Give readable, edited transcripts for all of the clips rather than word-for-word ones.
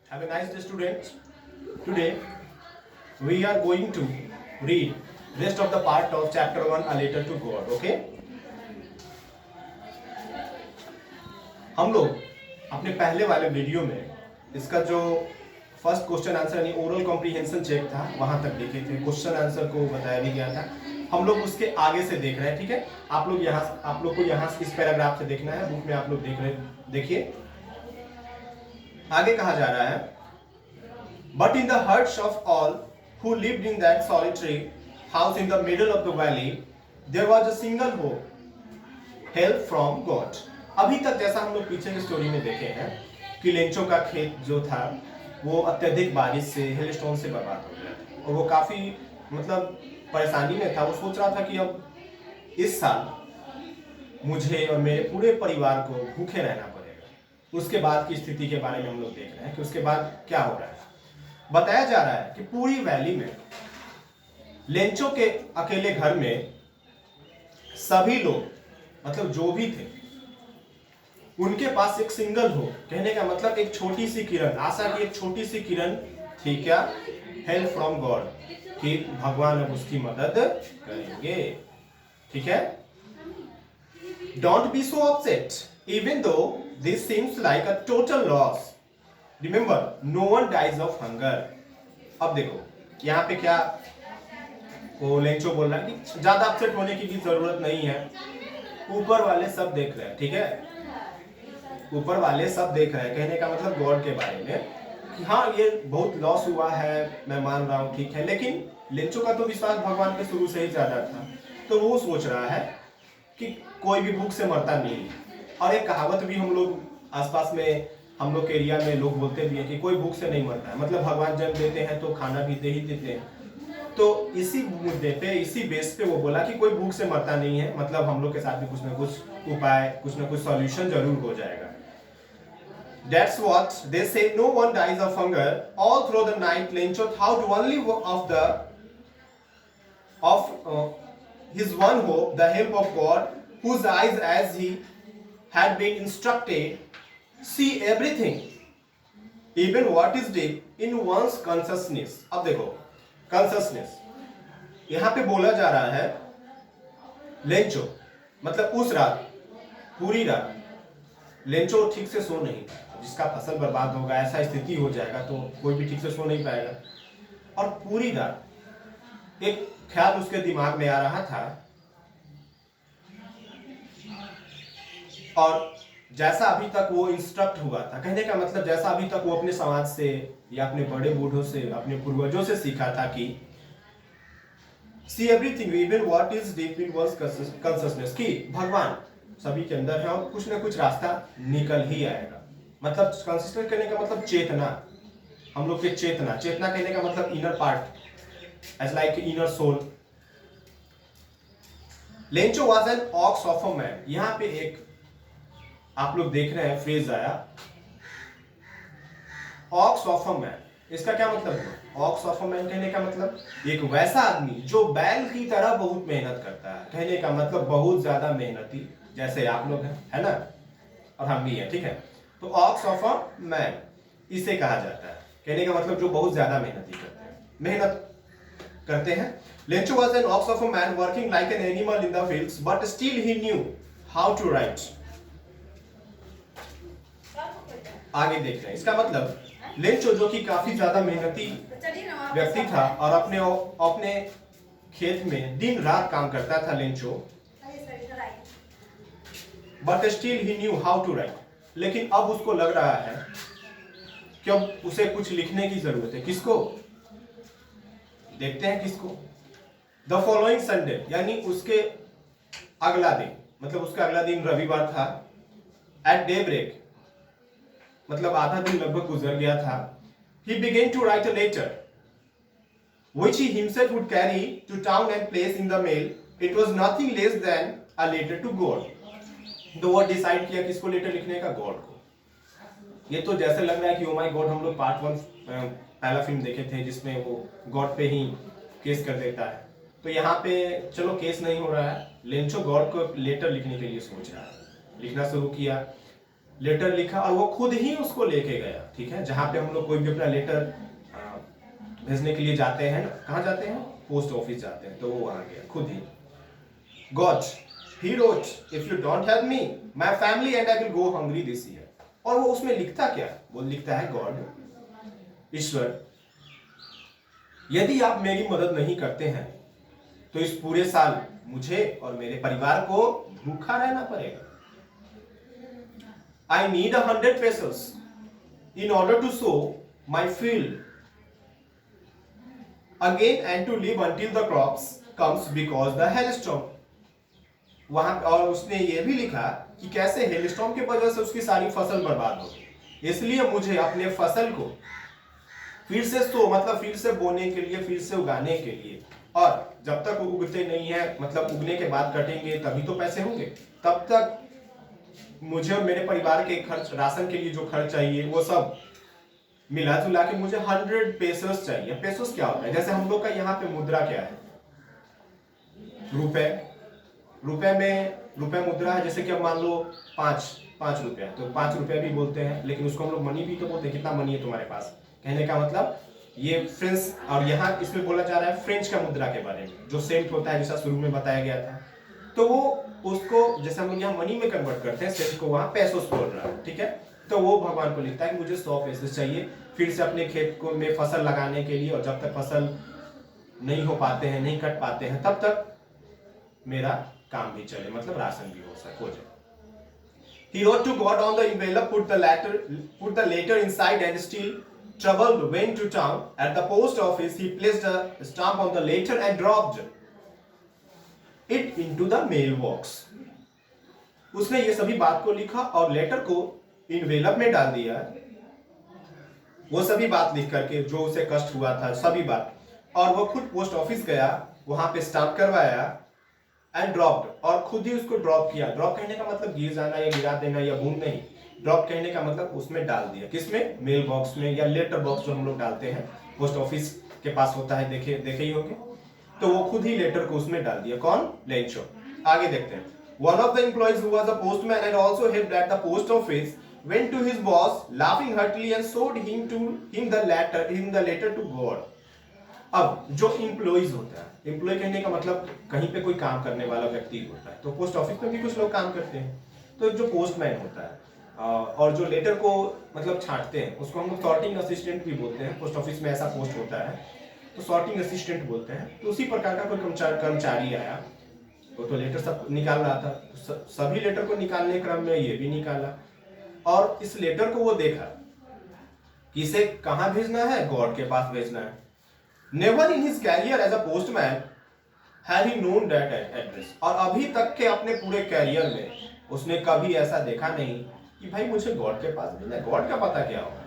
Have a nice day, students. Today we are going to read rest of the part of chapter 1, A Letter to God. Okay? हम लोग अपने पहले वाले video में इसका जो फर्स्ट क्वेश्चन आंसर यानी ओरल कॉम्प्रीहेंशन चेक था वहां तक देखे थे। क्वेश्चन आंसर को बताया भी गया था। हम लोग उसके आगे से देख रहे हैं। ठीक है, आप लोग को यहाँ इस पैराग्राफ से देखना है। बुक में आप लोग देख रहे, देखिए आगे कहा जा रहा है, but in the hearts of all who lived in that solitary house in the middle of the valley there was a single hope, help from God. अभी तक जैसा हम लोग पीछे की स्टोरी में देखे हैं कि लेंचो का खेत जो था वो अत्यधिक बारिश से, हेलस्टोन से बर्बाद हो गया और वो काफी मतलब परेशानी में था। वो सोच रहा था कि अब इस साल मुझे और मेरे पूरे परिवार को भूखे रहना पड़ेगा। उसके बाद की स्थिति के बारे में हम लोग देख रहे हैं कि उसके बाद क्या हो रहा है। बताया जा रहा है कि पूरी वैली में लेंचो के अकेले घर में सभी लोग मतलब जो भी थे उनके पास एक सिंगल हो, कहने का मतलब एक छोटी सी किरण, आशा की एक छोटी सी किरण थी। क्या? हेल्प फ्रॉम गॉड, कि भगवान अब उसकी मदद करेंगे। ठीक है, don't be so upset even though this seems like a total loss, remember no one dies of hunger. अब देखो यहाँ पे क्या वो लेंचो बोल रहा है कि ज्यादा अपसेट होने की भी जरूरत नहीं है, ऊपर वाले सब देख रहे हैं। ठीक है, ऊपर वाले सब देख रहे हैं, कहने का मतलब गॉड के बारे में कि हाँ ये बहुत लॉस हुआ है, मैं मान रहा हूँ, ठीक है। लेकिन लेंचो का तो विश्वास भगवान पे शुरू से ही ज्यादा था, तो वो सोच रहा है कि कोई भी भूख से मरता नहीं। और एक कहावत भी हम लोग आसपास में, हम लोग के एरिया में लोग बोलते भी हैं कि कोई भूख से नहीं मरता है, मतलब भगवान जन्म देते हैं तो खाना भी दे ही देते हैं। तो इसी मुद्दे पे, इसी बेस पे वो बोला कि कोई भूख से मरता नहीं है, मतलब हम लोग के साथ भी कुछ ना कुछ उपाय, कुछ ना कुछ सॉल्यूशन जरूर हो जाएगा। That's what they say. No one dies of hunger. All through the night, Lencho thought only of his one hope, the help of God, whose eyes, as he had been instructed, see everything, even what is deep in one's consciousness. अब देखो consciousness, यहाँ पे बोला जा रहा है Lencho मतलब उस रात, पूरी रात लेंचो ठीक से सो नहीं, जिसका फसल बर्बाद होगा, ऐसा स्थिति हो जाएगा तो कोई भी ठीक से सो नहीं पाएगा। और पूरी रात एक ख्याल उसके दिमाग में आ रहा था, और जैसा अभी तक वो इंस्ट्रक्ट हुआ था, कहने का मतलब जैसा अभी तक वो अपने समाज से या अपने बड़े बूढ़ों से, अपने पूर्वजों से सीखा था कि see everything even what is deep in one's consciousness, कि भगवान सभी के अंदर है और कुछ ना कुछ रास्ता निकल ही आएगा। मतलब कंसिस्टेंट करने का मतलब चेतना, हम लोग के चेतना कहने का मतलब inner part, as like inner soul. Lencho was an ox of a man. यहाँ पे एक आप लोग देख रहे हैं फ्रेज आया, ऑक्स ऑफ अ मैन। इसका क्या मतलब है? ऑक्स ऑफ अ मैन कहने का मतलब एक वैसा आदमी जो बैल की तरह बहुत मेहनत करता है, कहने का मतलब बहुत ज्यादा मेहनती, जैसे आप लोग हैं, है ना, और हम भी हैं। ठीक है, तो ऑक्स ऑफ अ मैन इसे कहा जाता है, कहने का मतलब जो बहुत ज्यादा मेहनत करते हैं। Lencho was an ox of a man working like an animal in the fields but still he knew how to write. आगे देख रहे हैं, इसका मतलब लेंचो जो कि काफी ज्यादा मेहनती व्यक्ति था और अपने खेत में दिन रात काम करता था Lencho, but still he knew how to write. लेकिन अब उसको लग रहा है कि अब उसे कुछ लिखने की जरूरत है। किसको? देखते हैं किसको। द फॉलोइंग संडे, यानी उसके अगला दिन, मतलब उसका अगला दिन रविवार था। एट डे ब्रेक, मतलब आधा दिन लगभग गुजर गया था। He began to write a letter, which he himself would carry to town and place in the mail. It was nothing less than a letter to God. तो वो डिसाइड किया किसको लेटर लिखने का? गॉड को। ये तो जैसे लग रहा है कि ओ माय गॉड, हम लोग पार्ट 1 पहला फिल्म देखे थे जिसमें वो गॉड पे ही केस कर देता है। तो यहाँ पे चलो केस नहीं हो रहा है, लेंचो गॉड को लेटर लिखने के लिए सोच रहा है, लिखना शुरू किया। लेटर लिखा और वो खुद ही उसको लेके गया, ठीक है। जहां पे हम लोग कोई भी अपना लेटर भेजने के लिए जाते हैं ना, कहाँ जाते हैं, पोस्ट ऑफिस जाते हैं, तो वो वहां गया खुद ही। God he wrote if you don't help me my family and I will go hungry this year. और वो उसमें लिखता क्या, वो लिखता है गॉड, ईश्वर, यदि आप मेरी मदद नहीं करते हैं तो इस पूरे साल मुझे और मेरे परिवार को भूखा रहना पड़ेगा। I need 100 pesos in order to sow my field again and to live until the crops comes because the hailstorm। वहां और उसने ये भी लिखा कि कैसे हेलस्टॉर्म की वजह से उसकी सारी फसल बर्बाद हो गई, इसलिए मुझे अपने फसल को फिर से सो मतलब फिर से बोने के लिए, फिर से उगाने के लिए, और जब तक उगते नहीं है मतलब उगने के बाद कटेंगे तभी तो पैसे होंगे, तब तक मुझे और मेरे परिवार के खर्च, राशन के लिए जो खर्च चाहिए वो सब मिला जुला के मुझे 100 पेसोस चाहिए। पेसोस क्या होता है, जैसे हम लोग का यहाँ पे मुद्रा क्या है, रुपए, रुपए में रुपए मुद्रा है, जैसे कि अब मान लो 5 रुपया, तो 5 रुपया भी बोलते हैं, लेकिन उसको हम लोग मनी भी तो बोलते हैं। कितना मनी है तुम्हारे पास, कहने का मतलब ये फ्रेंच, और यहाँ इसमें बोला जा रहा है फ्रेंच का मुद्रा के बारे में, जो सेंट होता है, जैसा शुरू में बताया गया था। तो वो उसको जैसे हम लोग यहाँ मनी में कन्वर्ट करते हैं, सेंट को वहाँ पैसोस बोल रहा है, ठीक है। तो वो भगवान को लिखता है कि मुझे 100 पैसे चाहिए फिर से अपने खेत को में फसल लगाने के लिए, और जब तक फसल नहीं हो पाते हैं, नहीं कट पाते हैं, तब तक मेरा काम भी चले, मतलब राशन भी हो जाए। He wrote to God on the envelope, put the letter inside, and still troubled went to town. At the post office, he placed a stamp on the letter and dropped it into the mailbox. उसने ये सभी बात को लिखा और letter को envelope में डाल दिया, वो सभी बात लिख करके जो उसे कष्ट हुआ था सभी बात, और वो खुद पोस्ट ऑफिस गया, वहां पे स्टाम्प करवाया एंड ड्रॉप्ड, और खुद ही उसको ड्रॉप किया। ड्रॉप कहने का मतलब गिर जाना या गिरा देना या बूंद नहीं, ड्रॉप कहने का मतलब उसमें डाल दिया। किसमें, मेल बॉक्स में, या लेटर बॉक्स जो हम लोग डालते हैं पोस्ट ऑफिस के पास होता है, देखे ही होंगे। तो वो खुद ही लेटर को उसमें डाल दिया। कौन, लेंचो। आगे देखते हैं। One of the employees who was a postman and also helped at the post office went to his boss laughing heartily and showed him the letter to God। अब जो एम्प्लॉइज होता है, एम्प्लॉय कहने का मतलब कहीं पे कोई काम करने वाला व्यक्ति होता है, तो पोस्ट ऑफिस में भी कुछ लोग काम करते हैं, तो जो पोस्टमैन होता है और जो लेटर को मतलब छांटते हैं, उसको हम लोग सॉर्टिंग असिस्टेंट भी बोलते हैं। पोस्ट ऑफिस में ऐसा पोस्ट होता है तो सॉर्टिंग असिस्टेंट बोलते हैं। तो उसी प्रकार का कोई कर्मचारी आया, वो तो लेटर सब निकाल रहा था, तो सभी लेटर को निकालने क्रम में ये भी निकाला, और इस लेटर को वो देखा कि इसे कहाँ भेजना है, गॉड के पास भेजना है। Never in his career as a postman had he known that address। और अभी तक के अपने पूरे कैरियर में उसने कभी ऐसा देखा नहीं कि भाई मुझे गॉड के पास भेजना है, गॉड का पता क्या होगा।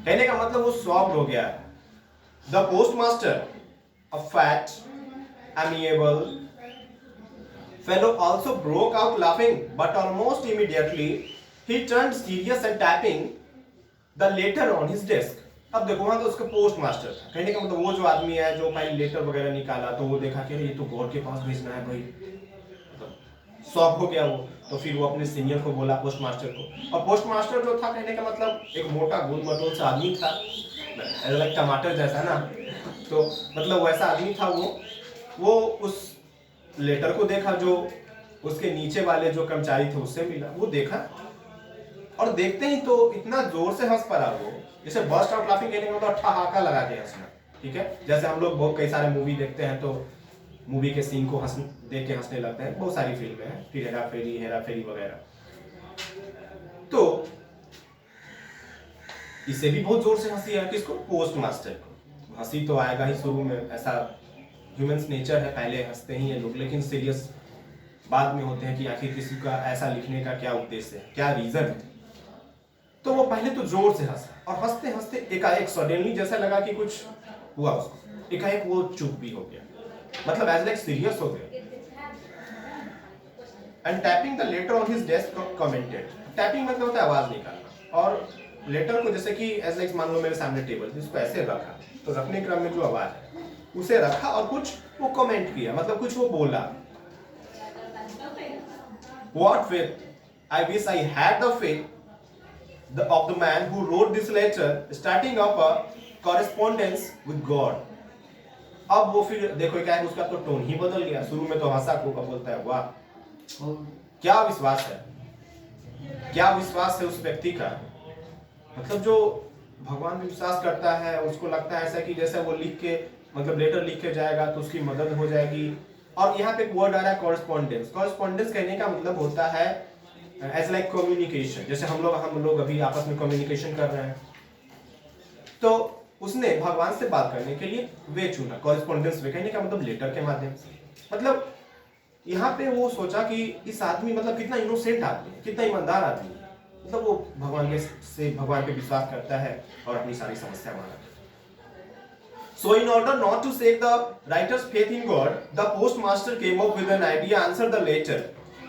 कहने का मतलब वो शॉक्ड हो गया। The postmaster, a fat, amiable fellow, also broke out laughing, but almost immediately he turned serious and tapping the letter on his desk। अब देखो वहां तो उसका पोस्ट मास्टर था, कहने का मतलब वो जो आदमी है जो भाई लेटर वगैरह निकाला, तो वो देखा कि ये तो गॉड के पास भेजना है भाई, मतलब शॉक हो गया वो। तो फिर वो अपने सीनियर को बोला, पोस्ट मास्टर को, और पोस्ट मास्टर जो था कहने का मतलब एक मोटा गोल मटोल सा आदमी था, लाइक टमाटर जैसा ना, तो मतलब वैसा आदमी था वो उस लेटर को देखा जो उसके नीचे वाले जो कर्मचारी थे उससे मिला, वो देखा और देखते ही तो इतना जोर से हंस पड़ा वो, जैसे बर्स्ट आउट लाफिंग कहने का मतलब ठहाका लगा के हंसना, ठीक है। जैसे हम लोग बहुत कई सारे मूवी देखते हैं तो मूवी के सीन को देख के हंसने लगते हैं, बहुत सारी फिल्में हैं, फिर हेरा फेरी वगैरह। तो इसे भी बहुत जोर से हंसी है, किसको, पोस्ट मास्टर को। हंसी तो आएगा ही शुरू में, ऐसा ह्यूमंस नेचर है, पहले हंसते ही हैं लोग, लेकिन सीरियस बाद में होते हैं कि आखिर किसी का ऐसा लिखने का क्या उद्देश्य है, क्या रीजन है। तो वो पहले तो जोर से हंसा, और हंसते हंसते एकाएक सडनली जैसा लगा कि कुछ हुआ उसको, एकाएक वो चुप भी हो गया, मतलब एज लाइक सीरियस हो गया। And tapping the later on his desk commented. Tapping मतलब होता है आवाज निकालना, और लेटर को जैसे कि एज लाइक मान लो मेरे सामने टेबल थी, उसको ऐसे रखा, तो रखने क्रम में जो आवाज है उसे रखा और कुछ वो कमेंट किया, मतलब कुछ वो बोला। What with I wish I had the faith of the man who wrote this letter, starting up a correspondence with God. अब वो फिर देखो क्या है, उसका तो टोन ही बदल गया। शुरू में तो हंसा को बोलता है, वाह क्या विश्वास है, क्या विश्वास है उस व्यक्ति का। मतलब जो भगवान में विश्वास करता है उसको लगता है ऐसा कि जैसे वो लिख के मतलब लेटर लिख के जाएगा तो उसकी मदद हो जाएगी। और यहाँ पे एक वर्ड आ रहा है कॉरेस्पॉन्डेंस। कॉरेस्पॉन्डेंस कहने का मतलब होता है एज लाइक कम्युनिकेशन। जैसे हम लोग अभी आपस में कम्युनिकेशन कर रहे हैं, तो उसने भगवान से बात करने के लिए वे चुना, कॉरेस्पॉन्डेंस वे। कहने का मतलब लेटर के माध्यम से। मतलब यहाँ पे वो सोचा कि इस आदमी मतलब कितना इनोसेंट आदमी है, कितना ईमानदार आदमी है। मतलब वो भगवान पे विश्वास करता है और अपनी सारी समस्या माना। So in order not to shake the writer's faith in God, the postmaster came up with an idea, answer the letter.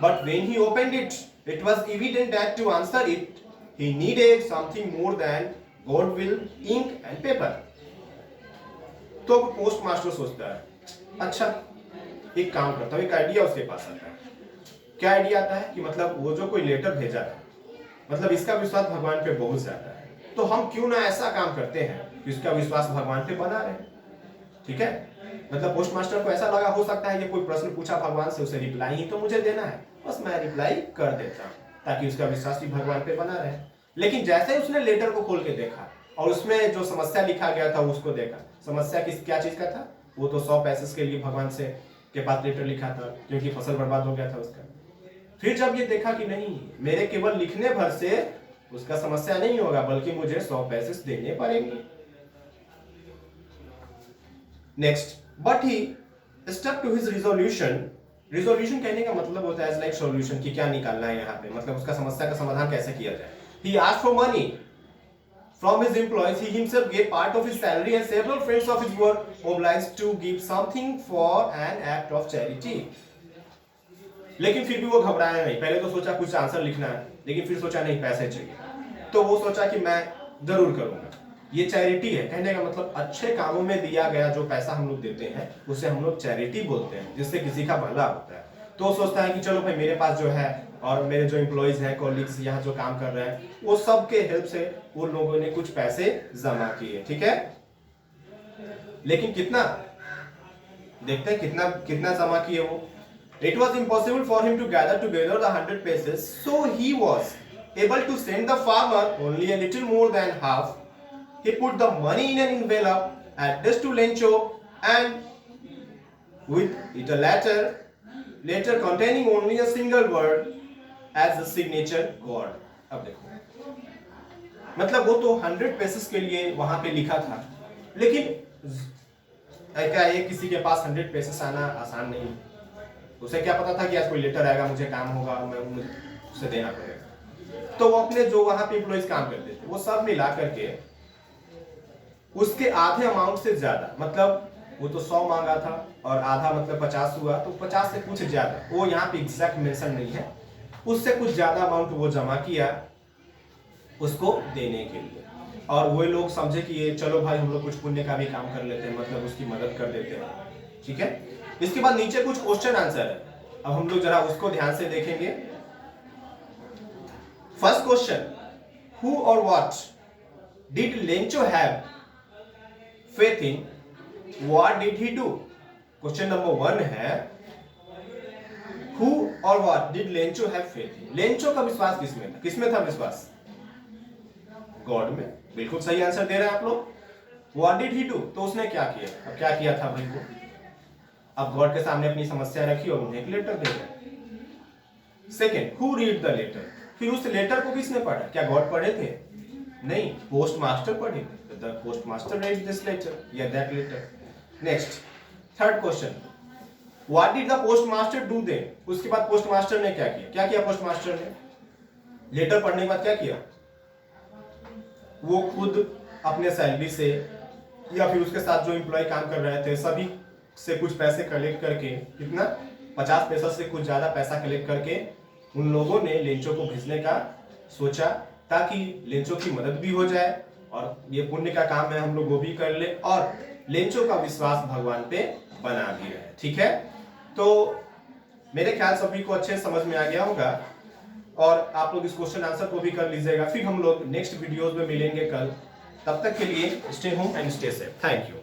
But when he opened it, it was evident that to answer it, he needed something more than goodwill, ink and paper. तो postmaster सोचता है, अच्छा एक काम करता हूँ, एक idea उसके पास आता है। क्या आइडिया आता है कि मतलब वो जो कोई लेटर भेजा है, मतलब इसका विश्वास भगवान पे बहुत ज्यादा है, तो हम क्यों ना ऐसा काम करते हैं कि इसका विश्वास भगवान पे बना रहे। ठीक है, मतलब पोस्टमास्टर को ऐसा लगा हो सकता है कि कोई प्रश्न पूछा भगवान से, उसे रिप्लाई ही तो मुझे देना है, बस मैं रिप्लाई कर देता हूँ ताकि उसका विश्वास भी भगवान पे बना रहे। लेकिन जैसे उसने लेटर को खोल के देखा और उसमें जो समस्या लिखा गया था उसको देखा, समस्या क्या चीज का था, वो तो 100 पैसे के लिए भगवान से के पास लेटर लिखा था क्योंकि फसल बर्बाद हो गया था उसका। फिर जब ये देखा कि नहीं, मेरे केवल लिखने भर से उसका समस्या नहीं होगा बल्कि मुझे 100 पैसे देने पड़ेंगे। Next, but he stuck to his resolution. Resolution कहने का मतलब होता है लाइक सॉल्यूशन, कि क्या निकालना है यहाँ पे, मतलब उसका समस्या का समाधान कैसे किया जाए। He asked for money from his employees. He himself gave part of his salary and several friends of his were obliged to give something for an act of charity. लेकिन फिर भी वो घबराया नहीं। पहले तो सोचा कुछ आंसर लिखना है, लेकिन फिर सोचा नहीं पैसे चाहिए, तो वो सोचा कि मैं जरूर करूंगा। ये चैरिटी है, कहने का मतलब अच्छे कामों में दिया गया जो पैसा हम लोग देते हैं उसे हम लोग चैरिटी बोलते हैं, जिससे किसी का भला होता है। तो सोचता है कि चलो भाई मेरे पास जो है और मेरे जो एम्प्लॉइज हैं, कॉलीग्स यहाँ जो काम कर रहे हैं, वो सब के हेल्प से वो लोगों ने कुछ पैसे जमा किए। ठीक है, लेकिन कितना, देखते हैं कितना जमा किए वो। It was impossible for him to gather together the 100 paces, so he was able to send the farmer only a little more than half. He put the money in an envelope, addressed to Lencho, and with it a letter containing only a single word as the signature God. अब देखो, मतलब वो तो 100 pieces के लिए वहां पे लिखा था, लेकिन क्या ये किसी के पास 100 पेसेस आना आसान नहीं। उसे क्या पता था कि आज कोई लेटर आएगा, मुझे काम होगा, मुझे उसे देना पड़ेगा। तो वो अपने जो वहां पे एम्प्लॉइज काम करते थे वो सब मिला करके उसके आधे अमाउंट से ज्यादा, मतलब वो तो 100 मांगा था और आधा मतलब 50 हुआ, तो 50 से कुछ ज्यादा, वो यहाँ पे एग्जैक्ट मेंशन नहीं है, उससे कुछ ज्यादा अमाउंट वो जमा किया उसको देने के लिए। और वो लोग समझे कि ये चलो भाई हम लोग कुछ पुण्य का भी काम कर लेते हैं, मतलब उसकी मदद कर देते हैं। ठीक है, इसके बाद नीचे कुछ क्वेश्चन आंसर है, अब हम लोग जरा उसको ध्यान से देखेंगे। फर्स्ट क्वेश्चन, हु और what did Lencho have faith in, what did he do. Question number 1 है हु और what did Lencho have faith in. Lencho का विश्वास किसमें था विश्वास? गॉड में। बिल्कुल सही आंसर दे रहे हैं आप लोग। व्हाट डिड ही डू, तो उसने क्या किया। अब क्या किया था भाई वो, अब गॉड के सामने अपनी समस्या रखी और उन्हें एक लेटर भेजा। Second, who read the letter, फिर उस लेटर को किसने पढ़ा? क्या गॉड पढ़े थे? नहीं, पोस्ट मास्टर पढ़े थे। The post master read this letter या that letter. Next, third question, what did the post master do then, उसके बाद पोस्ट मास्टर ने क्या किया? क्या किया पोस्ट मास्टर ने? लेटर पढ़ने के बाद क्या किया? वो खुद अपने सैलरी से या फिर उसके साथ जो एम्प्लॉय काम कर रहे थे सभी से कुछ पैसे कलेक्ट करके, कितना 50 पैसा से कुछ ज्यादा पैसा कलेक्ट करके उन लोगों ने लेंचो को भेजने का सोचा, ताकि लेंचो की मदद भी हो जाए और ये पुण्य का काम है हम लोग वो भी कर ले और लेंचो का विश्वास भगवान पे बना भी रहे। ठीक है, तो मेरे ख्याल सभी को अच्छे समझ में आ गया होगा और आप लोग इस क्वेश्चन आंसर को भी कर लीजिएगा। फिर हम लोग नेक्स्ट वीडियोज में मिलेंगे कल। तब तक के लिए stay home and stay safe. Thank you.